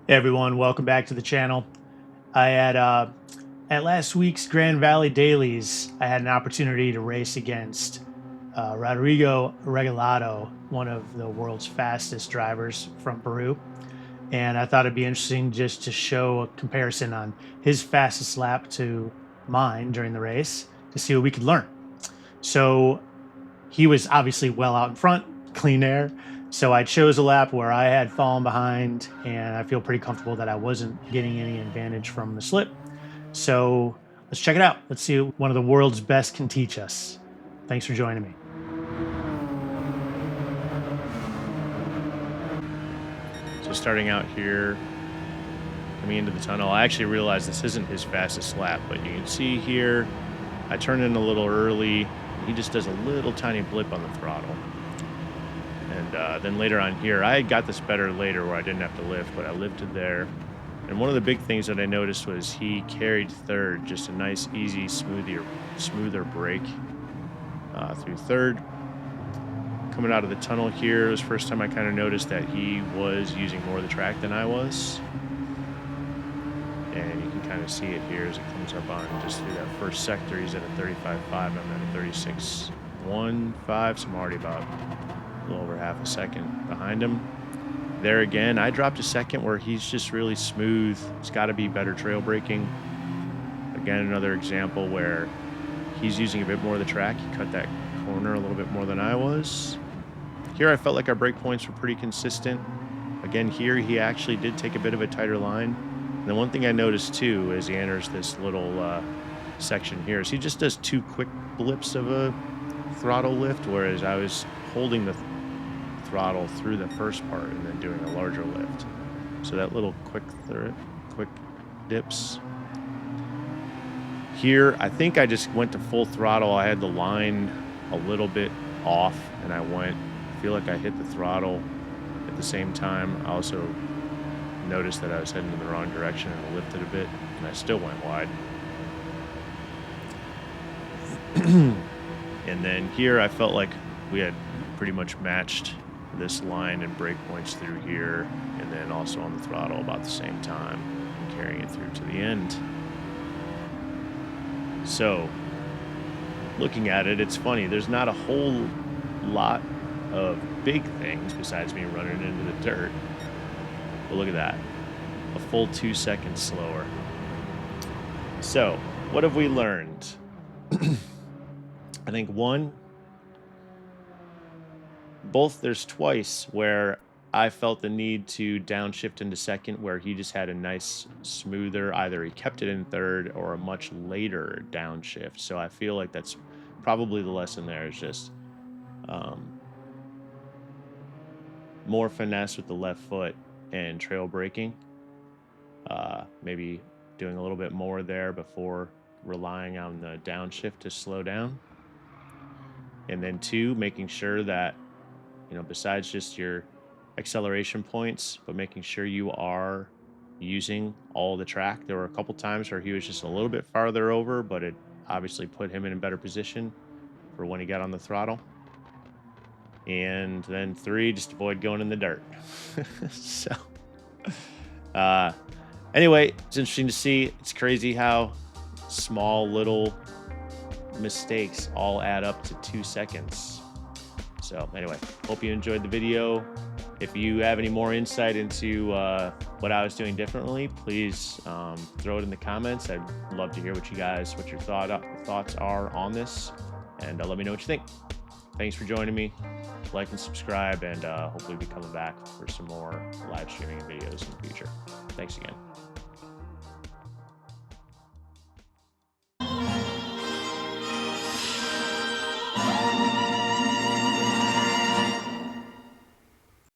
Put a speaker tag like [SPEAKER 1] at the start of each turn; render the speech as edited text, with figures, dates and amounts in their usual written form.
[SPEAKER 1] Hey everyone, welcome back to the channel. I had at last week's Grand Valley Dailies, I had an opportunity to race against Rodrigo Regalado, one of the world's fastest drivers from Peru. And I thought it'd be interesting just to show a comparison on his fastest lap to mine during the race to see what we could learn. So he was obviously well out in front, clean air. So I chose a lap where I had fallen behind, and I feel pretty comfortable that I wasn't getting any advantage from the slip. So let's check it out. Let's see what one of the world's best can teach us. Thanks for joining me.
[SPEAKER 2] So starting out here, coming into the tunnel, I actually realized this isn't his fastest lap, but you can see here, I turned in a little early. He just does a little tiny blip on the throttle. And then later on here, I got this better later where I didn't have to lift, but I lifted there. And one of the big things that I noticed was he carried third, just a nice, easy, smoother brake through third. Coming out of the tunnel here, it was the first time I kind of noticed that he was using more of the track than I was. And you can kind of see it here as it comes up on just through that first sector. He's at a 35.5, I'm at a 36.15, so I'm already about a little over half a second behind him. There again, I dropped a second where he's just really smooth. It's got to be better trail braking. Again, another example where he's using a bit more of the track. He cut that corner a little bit more than I was. Here, I felt like our brake points were pretty consistent. Again, here, he actually did take a bit of a tighter line. And the one thing I noticed, too, as he enters this little section here is he just does two quick blips of a throttle lift, whereas I was holding the throttle through the first part and then doing a larger lift. So that little quick dips. Here, I think I just went to full throttle. I had the line a little bit off, and I feel like I hit the throttle at the same time. I also noticed that I was heading in the wrong direction and lifted a bit, and I still went wide. And then here, I felt like we had pretty much matched this line and brake points through here, and then also on the throttle about the same time, and carrying it through to the end. So, looking at it, it's funny. There's not a whole lot of big things besides me running into the dirt. But look at that. A full 2 seconds slower. So, what have we learned? I think there's twice where I felt the need to downshift into second, where he just had a nice smoother, either he kept it in third or a much later downshift. So I feel like that's probably the lesson there, is just more finesse with the left foot and trail braking. Maybe doing a little bit more there before relying on the downshift to slow down. And then two, making sure that, besides just your acceleration points, but making sure you are using all the track. There were a couple times where he was just a little bit farther over, but it obviously put him in a better position for when he got on the throttle. And then three, just avoid going in the dirt. So, anyway, it's interesting to see. It's crazy how small little mistakes all add up to 2 seconds. So anyway, hope you enjoyed the video. If you have any more insight into what I was doing differently, please throw it in the comments. I'd love to hear what your thoughts are on this, and let me know what you think. Thanks for joining me. Like and subscribe, and hopefully be coming back for some more live streaming videos in the future. Thanks again.